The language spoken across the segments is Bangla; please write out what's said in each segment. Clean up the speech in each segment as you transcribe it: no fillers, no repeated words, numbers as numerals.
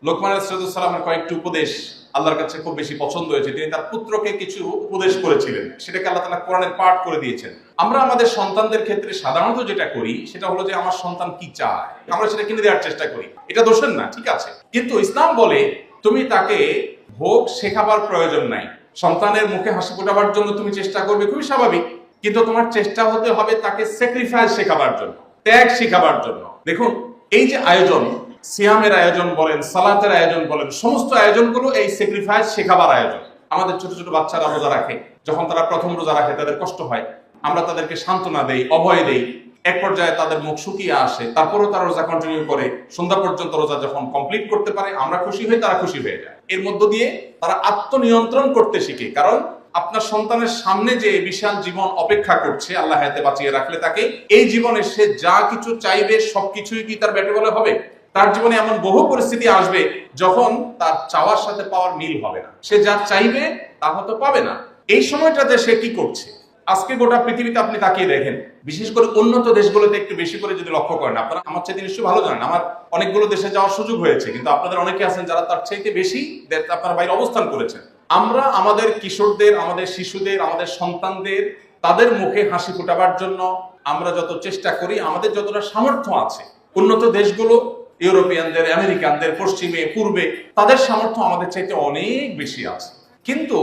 লোকমান সালামের কয়েকটি উপদেশ আল্লাহর কাছে খুব বেশি পছন্দ হয়েছে। তিনি তার পুত্রকে কিছু উপদেশ করেছিলেন, সেটাকে আল্লাহ তাআলা কোরআনে পাঠ করে দিয়েছেন। আমরা আমাদের সন্তানদের ক্ষেত্রে সাধারণত যেটা করি সেটা হলো যে আমার সন্তান কি চায় আমরা সেটা কিনে দেওয়ার চেষ্টা করি। এটা দোষের না, ঠিক আছে, কিন্তু ইসলাম বলে তুমি তাকে ভোগ শেখাবার প্রয়োজন নাই। সন্তানের মুখে হাসি ফোটাবার জন্য তুমি চেষ্টা করবে, খুবই স্বাভাবিক, কিন্তু তোমার চেষ্টা হতে হবে তাকে স্যাক্রিফাইস শেখাবার জন্য, ত্যাগ শেখাবার জন্য। দেখুন, এই যে আয়োজন, সিয়ামের আয়োজন বলেন, সালাতের আয়োজন বলেন, সমস্ত আয়োজনগুলো এই স্যাক্রিফাইস শেখাবার আয়োজন। আমাদের ছোট ছোট বাচ্চারা রোজা রাখে, যখন তারা প্রথম রোজা রাখে তাদের কষ্ট হয়, আমরা তাদেরকে সান্ত্বনা দেই, অভয় দেই। এক পর্যায়ে তাদের মুখ শুকিয়ে আসে, তারপরেও তারা রোজা কন্টিনিউ করে, সন্ধ্যা পর্যন্ত রোজা যখন কমপ্লিট করতে পারে আমরা খুশি হই, তারা খুশি হয়ে যায়। এর মধ্য দিয়ে তারা আত্মনিয়ন্ত্রণ করতে শিখে, কারণ আপনার সন্তানের সামনে যে বিশাল জীবন অপেক্ষা করছে, আল্লাহ হায়াতে বাঁচিয়ে রাখলে তাকে, এই জীবনে সে যা কিছু চাইবে সবকিছুই কি তার ব্যাটে বলে হবে? তার জীবনে এমন বহু পরিস্থিতি আসবে যখন তার চাওয়ার সাথে পাওয়ার মিল হবে না, সে যা চাইবে তা হয়তো পাবে না। এই সময়টাতে সে কি করছে? আজকে গোটা পৃথিবীতে আপনি তাকিয়ে দেখেন, বিশেষ করে উন্নত দেশগুলোতে একটু বেশি করে যদি লক্ষ্য করেন, আপনারা আমার চাইতে নিশ্চয়ই ভালো জানেন, আমার অনেকগুলো দেশে যাওয়ার সুযোগ হয়েছে, কিন্তু আপনাদের অনেকে আছেন যারা তার চাইতে বেশি আপনার বাইরে অবস্থান করেছেন। আমরা আমাদের কিশোরদের, আমাদের শিশুদের, আমাদের সন্তানদের তাদের মুখে হাসি ফোটাবার জন্য আমরা যত চেষ্টা করি, আমাদের যতটা সামর্থ্য আছে, উন্নত দেশগুলো, ইউরোপিয়ানদের, আমেরিকানদের, পশ্চিমে, পূর্বে, তাদের সামর্থ্য আমাদের চাইতে অনেক বেশি আছে। কিন্তু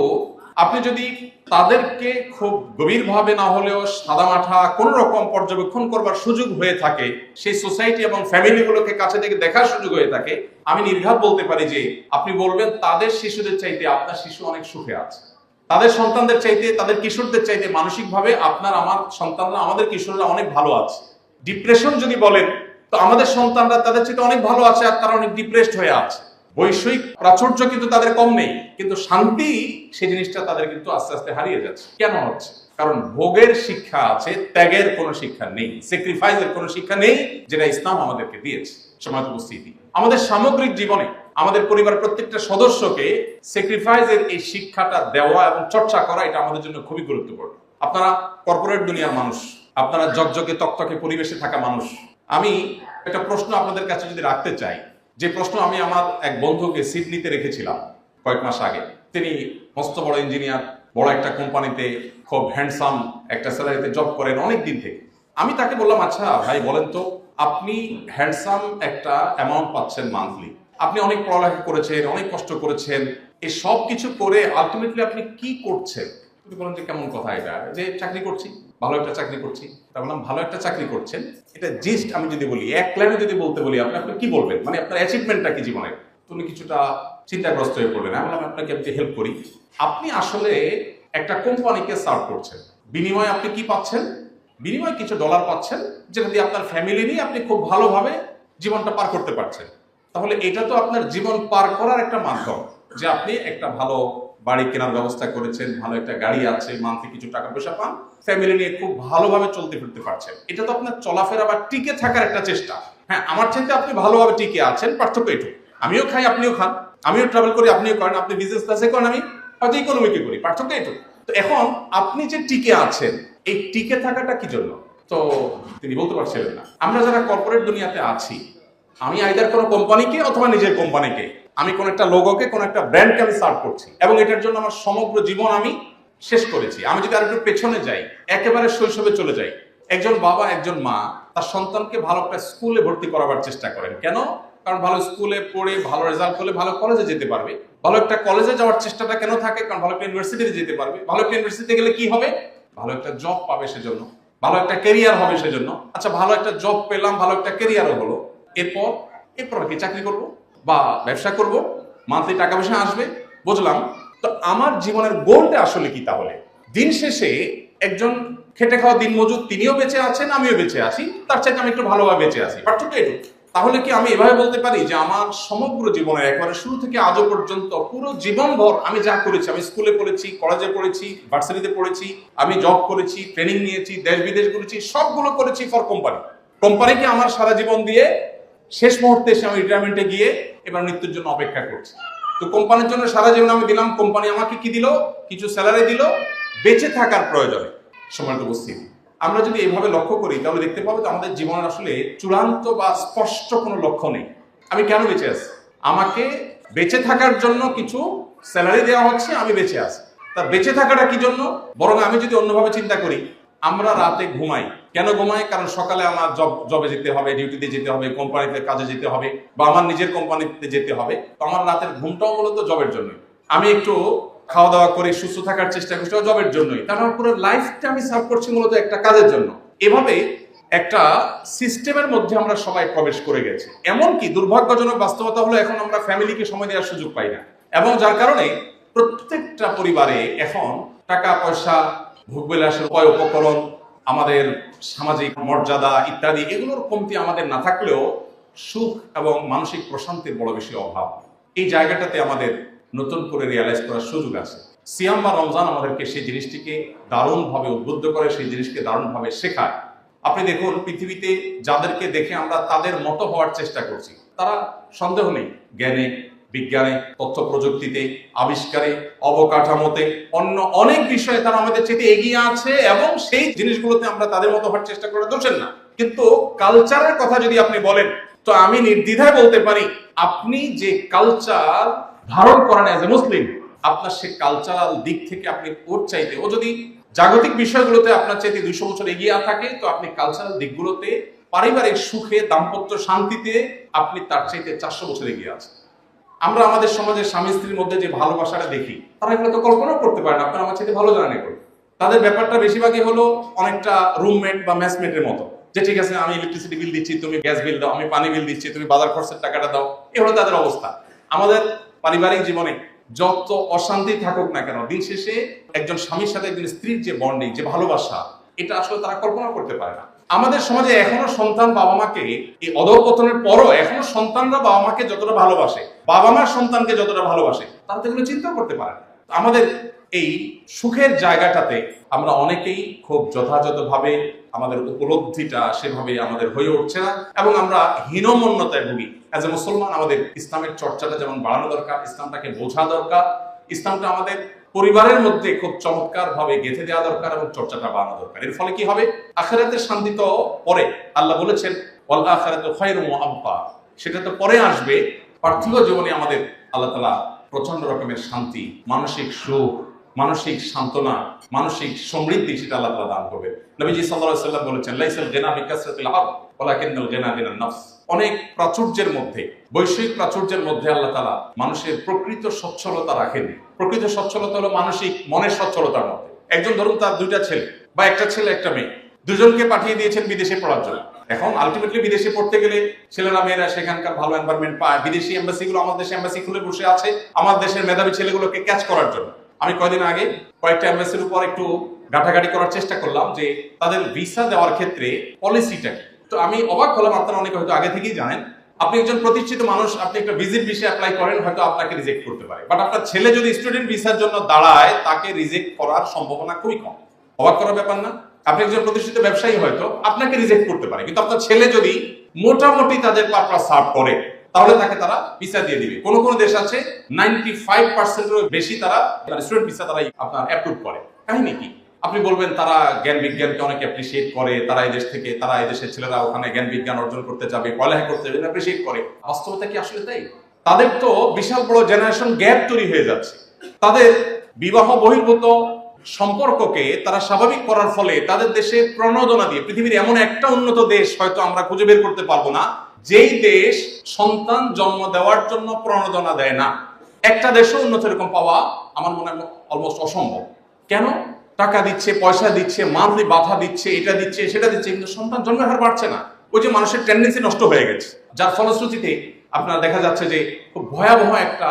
আপনি যদি তাদেরকে খুব গভীরভাবে না হলেও সাদামাঠা কোন রকম পর্যবেক্ষণ করবার সুযোগ হয়ে থাকে, সেই সোসাইটি এবং ফ্যামিলিগুলোকে কাছে থেকে দেখার সুযোগ হয়ে থাকে, আমি নির্ঘাত বলতে পারি যে আপনি বলবেন তাদের শিশুদের চাইতে আপনার শিশু অনেক সুখে আছে। তাদের সন্তানদের চাইতে, তাদের কিশোরদের চাইতে মানসিকভাবে আপনার আমার সন্তানরা, আমাদের কিশোররা অনেক ভালো আছে। ডিপ্রেশন যদি বলেন, তো আমাদের সন্তানরা তাদের চাইতে অনেক ভালো আছে, আর তারা অনেক ডিপ্রেসড হয়ে আছে। বৈষয়িক প্রাচুর্য কিন্তু তাদের কম নেই, কিন্তু শান্তি, সেই জিনিসটা তাদের কিন্তু আস্তে আস্তে হারিয়ে যাচ্ছে। কেন হচ্ছে? কারণ ভোগের শিক্ষা আছে, ত্যাগের কোনো শিক্ষা নেই, স্যাক্রিফাইসের কোনো শিক্ষা নেই, যেটা ইসলাম আমাদেরকে দিয়েছে। সমাজ উপস্থিতি, আমাদের সামগ্রিক জীবনে আমাদের পরিবারের প্রত্যেকটা সদস্যকে স্যাক্রিফাইসের এই শিক্ষাটা দেওয়া এবং চর্চা করা, এটা আমাদের জন্য খুবই গুরুত্বপূর্ণ। আপনারা কর্পোরেট দুনিয়ার মানুষ, আপনারা ঝকঝকে তকতকে পরিবেশে থাকা মানুষ। আমি একটা প্রশ্ন আপনাদের কাছে যদি রাখতে চাই, যে প্রশ্ন আমি আমার এক বন্ধুকে সিডনিতে রেখেছিলাম কয়েক মাস আগে। তিনি মস্ত বড় ইঞ্জিনিয়ার, বড় একটা কোম্পানিতে খুব হ্যান্ডসাম একটা স্যালারিতে জব করেন অনেক দিন থেকে। আমি তাকে বললাম, আচ্ছা ভাই বলেন তো, আপনি হ্যান্ডসাম একটা অ্যামাউন্ট পাচ্ছেন মান্থলি, আপনি অনেক পড়ালেখা করেছেন, অনেক কষ্ট করেছেন, এই সব কিছু করে আলটিমেটলি আপনি কি করছেন? তুমি বলেন যে কেমন কথা এটা, যে চাকরি করছি, ভালো একটা চাকরি করছি। তা বললাম, ভালো একটা চাকরি করছেন, এটা জিস্ট আমি যদি বলি, এক লাইনে যদি বলতে বলি, আপনি কি বলবেন? মানে আপনার অ্যাচিভমেন্টটা কি জীবনে? তুমি কিছুটা চিন্তাগ্রস্ত হয়ে পড়লেন। আমি বললাম, আপনাকে আমি হেল্প করি। আপনি আসলে একটা কোম্পানিকে সার্ভ করছেন, বিনিময়ে আপনি কি পাচ্ছেন? বিনিময়ে কিছু ডলার পাচ্ছেন, যেটা দিয়ে আপনার ফ্যামিলি নিয়ে আপনি খুব ভালোভাবে জীবনটা পার করতে পারছেন। তাহলে এটা তো আপনার জীবন পার করার একটা মাধ্যম, যে আপনি একটা ভালো বাড়ি কেনার ব্যবস্থা করেছেন, ভালো একটা গাড়ি আছে, মান্থলি কিছু টাকা পয়সা পান, ফ্যামিলি নিয়ে খুব ভালোভাবে চলতে ফিরতে পারছেন। এটা তো আপনার চলাফেরা বা টিকে থাকার একটা চেষ্টা। হ্যাঁ, আমার চাইতে আপনি ভালোভাবে টিকে আছেন, পার্থক্য এটুকু। আমিও খাই, আপনিও খান, আমিও ট্রাভেল করি, আপনিও করেন, আপনি বিজনেস ক্লাসে করেন, আমি হয়তো ইকোনমিকে করি, পার্থক্য এটুকু। তো এখন আপনি যে টিকে আছেন, এই টিকে থাকাটা কি জন্য? তো তিনি বলতে পারছিলেন না। আমরা যারা কর্পোরেট দুনিয়াতে আছি, আমি আইদার কোনো কোম্পানিকে অথবা নিজের কোম্পানিকে, আমি কোন একটা লোগোকে, কোন একটা ব্র্যান্ডকে আমি সার্ভ করছি, এবং এটার জন্য আমার সমগ্র জীবন আমি শেষ করেছি। আমি যদি আরেকটু পেছনে যাই, একেবারে শৈশবে চলে যাই, একজন বাবা, একজন মা তার সন্তানকে ভালো একটা স্কুলে ভর্তি করাবার চেষ্টা করেন। কেন? কারণ ভালো স্কুলে পড়ে ভালো রেজাল্ট করলে ভালো কলেজে যেতে পারবে। ভালো একটা কলেজে যাওয়ার চেষ্টাটা কেন থাকে? কারণ ভালো একটা ইউনিভার্সিটিতে যেতে পারবে। ভালো একটা ইউনিভার্সিটিতে গেলে কি হবে? ভালো একটা জব পাবে, সেজন্য ভালো একটা ক্যারিয়ার হবে সেজন্য। আচ্ছা, ভালো একটা জব পেলাম, ভালো একটা ক্যারিয়ারও হলো, এরপর কি চাকরি করব বা ব্যবসা করব, মান্থলি টাকা পয়সা আসবে, বুঝলাম। তো আমার জীবনের গোলটা আসলে কি? তাহলে দিন শেষে একজন খেটে খাওয়া দিন মজুর, তিনিও বেঁচে আছেন, আমিও বেঁচে আছি, তার চাইতে আমি একটু ভালোভাবে বেঁচে আছি, পার্থক্য এটুকু। তাহলে কি আমি এভাবে বলতে পারি যে আমার সমগ্র জীবনে, একবারে শুরু থেকে আজও পর্যন্ত পুরো জীবনভর আমি যা করেছি, আমি স্কুলে পড়েছি, কলেজে পড়েছি, ভার্সিটিতে পড়েছি, আমি জব করেছি, ট্রেনিং নিয়েছি, দেশ বিদেশ করেছি, সবগুলো করেছি ফর কোম্পানি। কোম্পানিকে আমার সারা জীবন দিয়ে শেষ মুহূর্তে এসে আমি রিটায়ারমেন্টে গিয়ে এবার মৃত্যুর জন্য অপেক্ষা করছি। তো কোম্পানির জন্য সারা জীবন আমি দিলাম, কোম্পানি আমাকে কি দিল? কিছু স্যালারি দিল বেঁচে থাকার প্রয়োজনে। সম্মানিত উপস্থিতি, আমরা যদি এভাবে লক্ষ্য করি, তাহলে দেখতে পাবো যে আমাদের জীবনের আসলে চূড়ান্ত বা স্পষ্ট কোনো লক্ষ্য নেই। আমি কেন বেঁচে আছি? আমাকে বেঁচে থাকার জন্য কিছু স্যালারি দেওয়া হচ্ছে, আমি বেঁচে আছি। তা বেঁচে থাকাটা কি জন্য? বরং আমি যদি অন্যভাবে চিন্তা করি, আমরা রাতে ঘুমাই কেন? ঘুমাই কারণ সকালে আমার জবে যেতে হবে, ডিউটিতে যেতে হবে, কোম্পানিতে কাজে যেতে হবে, বা আমার নিজের কোম্পানিতে যেতে হবে। তো আমার রাতের ঘুমটাও মূলত জবের জন্য। আমি একটু খাওয়া দাওয়া করে সুস্থ থাকার চেষ্টা করছি জবের জন্যই। তার আমার পুরো লাইফটা আমি সার্ভ করছি মূলত একটা কাজের জন্য। এভাবে একটা সিস্টেমের মধ্যে আমরা সবাই প্রবেশ করে গেছি। এমনকি দুর্ভাগ্যজনক বাস্তবতা হলো এখন আমরা ফ্যামিলিকে সময় দেওয়ার সুযোগ পাই না, এবং যার কারণে প্রত্যেকটা পরিবারে এখন টাকা পয়সা, ভোগবিলাসের উপায় উপকরণ, আমাদের সামাজিক মর্যাদা ইত্যাদি এগুলোর কমতি আমাদের না থাকলেও সুখ এবং মানসিক প্রশান্তির বড় বেশি অভাব। এই জায়গাটাতে আমাদের নতুন করে রিয়ালাইজ করার সুযোগ আছে। সিয়াম বা রমজান আমাদেরকে সেই জিনিসটিকে দারুণভাবে উদ্বুদ্ধ করে, সেই জিনিসকে দারুণভাবে শেখায়। আপনি দেখুন, পৃথিবীতে যাদেরকে দেখে আমরা তাদের মতো হওয়ার চেষ্টা করছি, তারা সন্দেহ নেই জ্ঞানে, বিজ্ঞানে, তথ্য প্রযুক্তিতে, আবিষ্কারে, অবকাঠামোতে, অন্য অনেক বিষয়ে তারা আমাদের চেয়ে এগিয়ে আছে, এবং সেই জিনিসগুলোতে আমরা তাদের মতো হওয়ার চেষ্টা করে দোষের না। কিন্তু কালচারের কথা যদি আপনি বলেন, তো আমি নির্দ্বিধায় বলতে পারি, আপনি যে কালচার ধারণ করেন অ্যাজ এ মুসলিম, আপনার সে কালচারাল দিক থেকে আপনি ওর চাইতে, ও যদি জাগতিক বিষয়গুলোতে আপনার চাইতে 200 বছর এগিয়ে থাকে, তো আপনি কালচারাল দিকগুলোতে, পারিবারিক সুখে, দাম্পত্য শান্তিতে আপনি তার চাইতে 400 বছর এগিয়ে আছেন। আমরা আমাদের সমাজের স্বামী স্ত্রীর মধ্যে যে ভালোবাসাটা দেখি, তারা এগুলো তো কল্পনাও করতে পারে না। আপনার আমার চাইতে ভালো জানেন এগুলো। তাদের ব্যাপারটা বেশিরভাগই হলো অনেকটা রুমমেট বা ম্যাচমেটের মতো, যে ঠিক আছে আমি ইলেকট্রিসিটি বিল দিচ্ছি, তুমি গ্যাস বিল দাও, আমি পানি বিল দিচ্ছি, তুমি বাজার খরচের টাকাটা দাও। এ হলো তাদের অবস্থা। আমাদের পারিবারিক জীবনে যত অশান্তি থাকুক না কেন, দিন শেষে একজন স্বামীর সাথে একজন স্ত্রীর যে বন্ডিং, যে ভালোবাসা, এটা আসলে তারা কল্পনা করতে পারে না। আমাদের সমাজে এখনো সন্তান বাবা মাকে, এই অধঃপতনের পরও এখনো সন্তানরা বাবা মাকে যতটা ভালোবাসে, বাবা মার সন্তানকে যতটা ভালোবাসে, তারা তো এগুলো চিন্তা করতে পারে না। আমাদের এই সুখের জায়গাটাতে আমরা অনেকেই খুব যথাযথভাবে আমাদের উপলব্ধিটা সেভাবে আমাদের হয়ে উঠছে না, এবং আমরা হীনমন্যতায় ভুগি। অ্যাজ এ মুসলমান আমাদের ইসলামের চর্চাটা যেমন বাড়ানো দরকার, ইসলামটাকে বোঝা দরকার, ইসলামটা আমাদের পরিবারের মধ্যে খুব চমৎকার ভাবে গেঁথে দেওয়া দরকার, এবং চর্চাটা বাড়ানো দরকার। এর ফলে কি হবে? আখিরাতের শান্তি তো পরে, আল্লাহ বলেছেন ওয়াল আখিরাতু খায়রুম ওয়া আবকা, সেটা তো পরে আসবে। পার্থিব জীবনে আমাদের আল্লাহ তাআলা প্রচন্ড রকমের শান্তি, মানসিক সুখ, মানসিক সান্ত্বনা, মানসিক সমৃদ্ধি সেটা আল্লাহ তাআলা দান করবে। নবীজি সাল্লাল্লাহু আলাইহি ওয়াসাল্লাম বলেছেন লাইসাল গিনা বিকাসরাতিল আরদ ওয়ালাকিন্নাল গিনা গিনান নফস। অনেক প্রাচুর্যের মধ্যে, বৈশ্বিক প্রাচুর্যের মধ্যে আল্লাহ তাআলা মানুষের প্রকৃত সচ্ছলতা রাখেন। প্রকৃত সচ্ছলতা হলো মানসিক মনের সচ্ছলতার মধ্যে। একজন ধরুন তার 2টা ছেলে বা একটা ছেলে একটা মেয়ে, দুজনকে পাঠিয়ে দিয়েছেন বিদেশে পড়ার জন্য। এখন আলটিমেটলি বিদেশে পড়তে গেলে ছেলেরা মেয়েরা সেখানকার ভালো এনভায়রনমেন্ট পায়। বিদেশি এমবাসিগুলো, আমাদের দেশে এমবাসি খুলে বসে আছে আমার দেশের মেধাবী ছেলেগুলোকে ক্যাচ করার জন্য। আমি কয়েকদিন আগে কয়েকটা এমবাসির উপর একটু ঘাটাঘাটি করার চেষ্টা করলাম যে তাদের ভিসা দেওয়ার ক্ষেত্রে পলিসিটা কি। তো আমি অবাক হলাম, আপনারা অনেকে হয়তো আগে থেকেই জানেন, আপনি একজন প্রতিষ্ঠিত মানুষ, আপনি একটা ভিজিট ভিসা অ্যাপ্লাই করেন, হয়তো আপনাকে রিজেক্ট করতে পারে, বাট আপনার ছেলে যদি স্টুডেন্ট ভিসার জন্য দাঁড়ায়, তাকে রিজেক্ট করার সম্ভাবনা খুবই কম। অবাক করার ব্যাপার না? আপনি একজন প্রতিষ্ঠিত ব্যবসায়ী, হয়তো আপনাকে রিজেক্ট করতে পারে, কিন্তু আপনার ছেলে যদি মোটামুটি তাদের পারপাস সার্ভ করে, তাহলে তাকে তারা ভিসা দিয়ে দিবে। কোন কোন দেশ আছে 95% বেশি তারা স্টুডেন্ট ভিসা তারাই আপনার অ্যাপ্রুভ করে। কাহিনী কি? আপনি বলবেন তারা জ্ঞান বিজ্ঞানকে অনেক অ্যাপ্রিসিয়েট করে, তারা এই দেশ থেকে, তারা এই দেশের ছেলেরা ওখানে জ্ঞান বিজ্ঞান অর্জন করতে যাবে, পড়ালেখা করতে যাবে, অ্যাপ্রিসিয়েট করে। বাস্তবতা কি আসলে তাই? তাদের তো বিশাল বড় জেনারেশন গ্যাপ তৈরি হয়ে যাচ্ছে। তাদের বিবাহ বহির্ভূত সম্পর্ককে তারা স্বাভাবিক করার ফলে তাদের দেশে প্রণোদনা দিয়ে, পৃথিবীর এমন একটা উন্নত দেশ হয়তো আমরা খুঁজে বের করতে পারবো না যেই দেশ সন্তান জন্ম দেওয়ার জন্য প্রণোদনা দেয় না। একটা দেশও উন্নত এরকম পাওয়া আমার মনে হয় অলমোস্ট অসম্ভব। কেন? টাকা দিচ্ছে, পয়সা দিচ্ছে, মান্থলি বাধা দিচ্ছে, এটা দিচ্ছে, সেটা দিচ্ছে, কিন্তু সন্তান জন্মের হার বাড়ছে না। ওই যে মানুষের টেন্ডেন্সি নষ্ট হয়ে গেছে, যার ফলশ্রুতিতে আপনার দেখা যাচ্ছে যে খুব ভয়াবহ একটা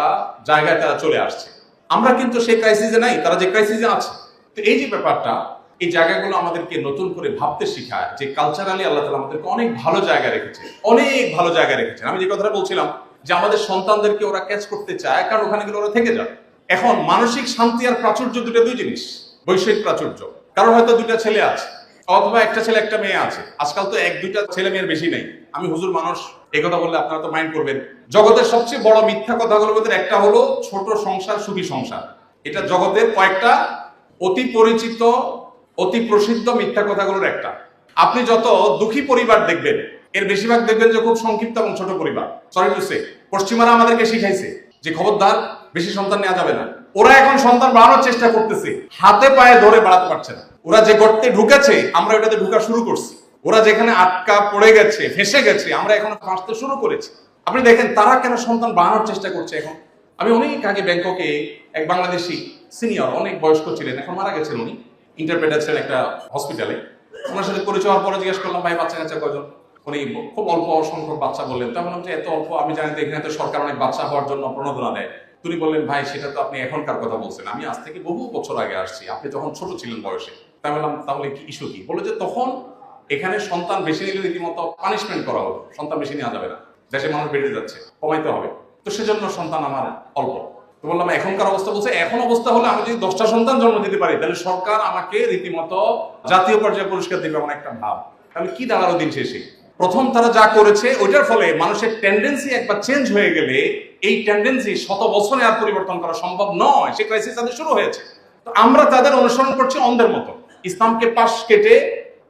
জায়গায় তারা চলে আসছে। আমরা কিন্তু সেই ক্রাইসিসে নাই, তারা যে ক্রাইসিসে আছে। তো এই যে ব্যাপারটা, এই জায়গাগুলো আমাদেরকে নতুন করে ভাবতে শেখায় যে কালচারালি আল্লাহ তাআলা আমাদেরকে অনেক ভালো জায়গা রেখেছে, অনেক ভালো জায়গা রেখেছেন। আমি যে কথাটা বলছিলাম যে আমাদের সন্তানদেরকে ওরা ক্যাচ করতে চায়, কারণ ওখানে গেলে ওরা থেকে যাবে। এখন মানসিক শান্তি আর প্রাচুর্য দুই জিনিস। বৈষয়িক প্রাচুর্য, কারণ হয়তো 2টা ছেলে আছে, অথবা একটা ছেলে একটা মেয়ে আছে। আজকাল তো 1-2টা ছেলে মেয়ের বেশি নেই। আমি হুজুর মানুষ, এই কথা বললে আপনারা তো মাইন্ড করবেন। জগতের সবচেয়ে বড় মিথ্যা কথাগুলোর মধ্যে একটা হলো ছোট সংসার সুখী সংসার। এটা জগতের কয়েকটা অতি পরিচিত, অতি প্রসিদ্ধ মিথ্যা কথাগুলোর একটা। আপনি যত দুঃখী পরিবার দেখবেন, এর বেশিরভাগ দেখবেন যে খুব সংক্ষিপ্ত এবং ছোট পরিবার। সরি টু সে, পশ্চিমারা আমাদেরকে শিখাইছে যে খবরদার বেশি সন্তান নেওয়া যাবে না। ওরা এখন সন্তান বাড়ানোর চেষ্টা করতেছে, হাতে পায়ে ধরে বাড়াতে পারছে না। ওরা যে গর্তে ঢুকেছে আমরা ওটাতে ঢুকা শুরু করছি। ওরা যেখানে আটকা পড়ে গেছে, ফেসে গেছে, আমরা এখন ফাঁসতে শুরু করেছি। আপনি দেখেন তারা কেন সন্তান বাড়ানোর চেষ্টা করছে এখন। আমি অনেক আগে ব্যাংককে এক বাংলাদেশি সিনিয়র, অনেক বয়স্ক ছিলেন, এখন মারা গেছেন উনি, ইন্টারপ্রেটার ছিলেন একটা হসপিটালে। ওনার সাথে পরিচয় হওয়ার পরে জিজ্ঞেস করলাম, ভাই বাচ্চা কাচ্চা কয়জন? উনি খুব অল্প সংখ্যক বাচ্চা বললেন। তা বললাম যে এত অল্প, আমি জানি তো এখানে তো সরকার অনেক বাচ্চা হওয়ার জন্য প্রণোদনা দেয়। তিনি বললেন, ভাই সেটা তো আপনি এখনকার কথা বলছেন, আমি আজ থেকে বহু বছর আগে আসছি, আপনি যখন ছোট ছিলেন বয়সে। তাই বললাম তাহলে কি ইস্যু কি? বলে যে তখন এখানে সন্তান বেশি নিলে রীতিমতো পানিশমেন্ট করা হতো, সন্তান বেশি নেওয়া যাবে না, দেশের মানুষ বেড়ে যাচ্ছে, কমাইতে হবে, তো সেজন্য সন্তান আমার অল্প। তো বললাম এখনকার অবস্থা? বলছে এখন অবস্থা হলে আমি যদি 10টা সন্তান জন্ম দিতে পারি তাহলে সরকার আমাকে রীতিমতো জাতীয় পর্যায়ে পুরস্কার দিবে, এমন একটা ভাব। তাহলে কি দাঁড়ালো দিন শেষে? প্রথম তারা যা করেছে ওইটার ফলে মানুষের টেন্ডেন্সি একবার চেঞ্জ হয়ে গেলে এই টেন্ডেন্সি শত বছরে আর পরিবর্তন করা সম্ভব নয়। সে ক্রাইসিস তাদের শুরু হয়েছে। তো আমরা তাদের অনুসরণ করছি অন্ধের মতো, ইসলামকে পাশ কেটে,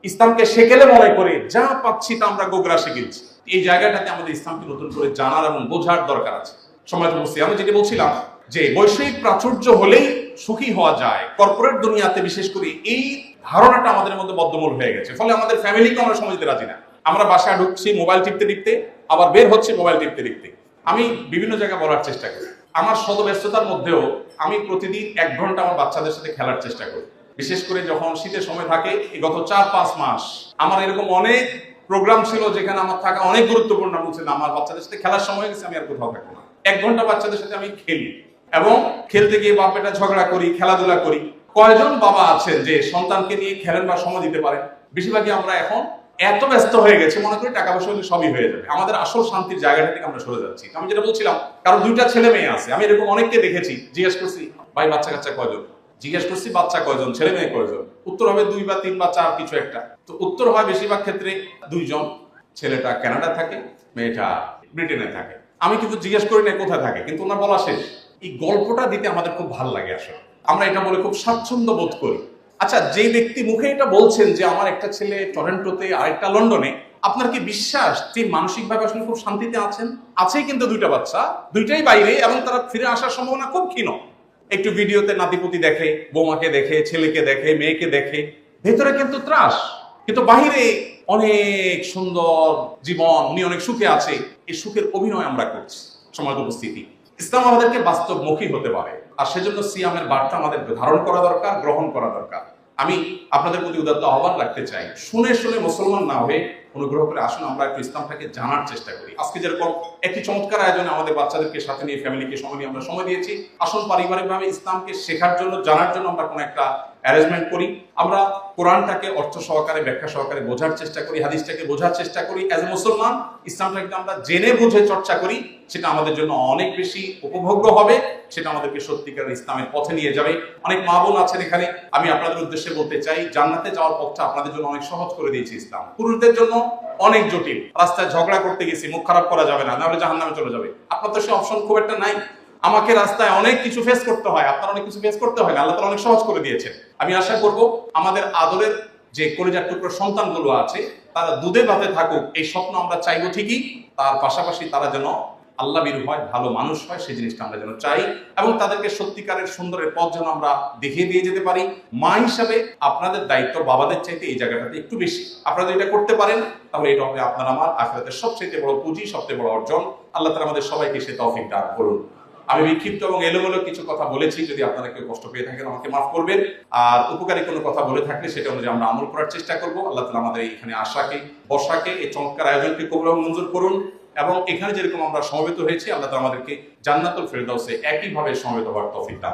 ইসলামকে সেকেলে মনে করে যা পাচ্ছি তা আমরা গোগরা শিখেছি। এই জায়গাটাতে আমাদের ইসলামকে নতুন করে জানার এবং বোঝার দরকার আছে। সময় তো বুঝছি, আমি যেটা বলছিলাম যে বৈষয়িক প্রাচুর্য হলেই সুখী হওয়া যায়, কর্পোরেট দুনিয়াতে বিশেষ করে এই ধারণাটা আমাদের মধ্যে বদ্ধমূল হয়ে গেছে। ফলে আমাদের ফ্যামিলিকে আমরা সময় দিতে রাজি না। আমরা বাসায় ঢুকছি মোবাইল টিপতে টিপতে, আবার বের হচ্ছে মোবাইল টিপতে টিপতে। আমি বিভিন্ন জায়গায় বলার চেষ্টা করি, আমার শত ব্যস্ততার মধ্যেও আমি প্রতিদিন 1 ঘন্টা আমার বাচ্চাদের সাথে খেলার চেষ্টা করি। বিশেষ করে যখন শীতের সময় থাকে, এই গত 4-5 মাস আমার এরকম অনেক প্রোগ্রাম ছিল যেখানে আমার থাকা অনেক গুরুত্বপূর্ণ। বলছেন আমার বাচ্চাদের সাথে খেলার সময় গেছে, আমি আর কোথাও থাকবো না, 1 ঘন্টা বাচ্চাদের সাথে আমি খেলি এবং খেলতে গিয়ে বাপ বেটা ঝগড়া করি, খেলাধুলা করি। কয়জন বাবা আছেন যে সন্তানকে নিয়ে খেলেন বা সময় দিতে পারেন? বেশিরভাগই আমরা এখন এত ব্যস্ত হয়ে গেছে, মনে করি টাকা পয়সা হলে সবই হয়ে যাবে। আমাদের আসল শান্তির জায়গাটা থেকে আমরা সরে যাচ্ছি। আমি যেটা বলছিলাম, কারণ 2টা ছেলে মেয়ে আছে, আমি এরকম অনেককে দেখেছি। জিজ্ঞেস করছি, ভাই বাচ্চা কাচ্চা কয়জন? জিজ্ঞেস করছি বাচ্চা কয়জন, ছেলে মেয়ে কয়জন? উত্তর হবে 2 বা 3 বা 4 কিছু একটা। তো উত্তর হয় বেশিরভাগ ক্ষেত্রে 2 জন। ছেলেটা কানাডা থাকে, মেয়েটা ব্রিটেনে থাকে। আমি কিন্তু জিজ্ঞেস করি না কোথায় থাকে, কিন্তু ওনার বলা শেষ। এই গল্পটা দিতে আমাদের খুব ভালো লাগে, আসলে আমরা এটা বলে খুব স্বাচ্ছন্দ্য বোধ করি। আচ্ছা, যে ব্যক্তি মুখে এটা বলছেন যে আমার একটা ছেলে টরন্টোতে আরেকটা লন্ডনে, আপনার কি বিশ্বাস যে মানসিকভাবে আসলে খুব শান্তিতে আছেন? আছেই কিন্তু 2টা বাচ্চা, 2টাই বাইরে, এবং তারা ফিরে আসার সম্ভাবনা খুব ক্ষীণ। একটু ভিডিওতে নাতিপুতি দেখে, বৌমাকে দেখে, ছেলেকে দেখে, মেয়েকে দেখে, ভেতরে কিন্তু ত্রাস, কিন্তু বাহিরে অনেক সুন্দর জীবন, উনি অনেক সুখে আছে। এই সুখের অভিনয় আমরা করছি। সময় উপস্থিতি, ইসলাম আমাদেরকে বাস্তবমুখী হতে পারে, আর সেজন্য সিয়ামের বার্তা আমাদের ধারণ করা দরকার, গ্রহণ করা দরকার। আমি আপনাদের প্রতি উদাত্ত আহ্বান রাখতে চাই, শুনে শুনে মুসলমান না হয়ে অনুগ্রহ করে আসুন আমরা একটু ইসলামটাকে জানার চেষ্টা করি। আজকে যেরকম একটি চমৎকার আয়োজনে আমাদের বাচ্চাদেরকে সাথে নিয়ে, ফ্যামিলিকে সময় নিয়ে আমরা সময় দিয়েছি, আসুন পারিবারিকভাবে ইসলামকে শেখার জন্য, জানার জন্য আমরা কোনো একটা অ্যারেঞ্জমেন্ট করি। আমরা কোরআনটাকে অর্থ সহকারে, ব্যাখ্যা সহকারে বোঝার চেষ্টা করি, হাদিসটাকে বোঝার চেষ্টা করি। অ্যাজ এ মুসলমান ইসলামটাকে আমরা জেনে বুঝে চর্চা করি, সেটা আমাদের জন্য অনেক বেশি উপভোগ্য হবে, সেটা আমাদেরকে সত্যিকার ইসলামের পথে নিয়ে যাবে। অনেক মা বোন আছেন এখানে, আমি আপনাদের উদ্দেশ্যে বলতে চাই, জান্নাতে যাওয়ার পথটা আপনাদের জন্য অনেক সহজ করে দিয়েছে ইসলাম। পুরুষদের জন্য অনেক জটিল, রাস্তায় ঝগড়া করতে গেছি, মুখ খারাপ করা যাবে না, নাহলে জাহান্নামে চলে যাবে। আপনার তো সে অপশন খুব একটা নাই। আমাকে রাস্তায় অনেক কিছু ফেস করতে হয়, আপনার অনেক কিছু ফেস করতে হয় না, আল্লাহ তাআলা অনেক সহজ করে দিয়েছেন। আমি আশা করব আমাদের আদরের যে কলিজার টুকরো সন্তানগুলো আছে তারা দুধে ভাতে থাকুক, এই স্বপ্ন আমরা চাইবো ঠিকই। তার পাশাপাশি তারা যেন আল্লাহ ভীরু হয়, ভালো মানুষ হয়, সেই জিনিসটা আমরা যেন চাই, এবং তাদেরকে সত্যিকারের সুন্দরের পথ যেন আমরা দেখিয়ে দিয়ে যেতে পারি। মা হিসাবে আপনাদের দায়িত্ব বাবাদের চাইতে এই জায়গাটাতে একটু বেশি। আপনারা এটা করতে পারেন তাহলে এটা হবে আপনার আমার আখিরাতের সবচেয়ে বড় পুঁজি, সবচেয়ে বড় অর্জন। আল্লাহ তাআলা আমাদের সবাইকে সে তৌফিক দান করুন। আমি বিক্ষিপ্ত এবং এলোমেলো কিছু কথা বলেছি, যদি আপনারা কেউ কষ্ট পেয়ে থাকেন আমাকে মাফ করবেন। আর উপকারী কোনো কথা বলে থাকলে সেটা অনুযায়ী আমরা আমল করার চেষ্টা করব। আল্লাহ তাআলা আমাদের এখানে আশাকে, বসাকে, এই চমৎকার আয়োজনকে কবুল এবং মঞ্জুর করুন, এবং এখানে যেরকম আমরা সমবেত হয়েছি আল্লাহ তাআলা আমাদেরকে জান্নাতুল ফেরদাউসে একইভাবে সমবেত হওয়ার তৌফিক দান।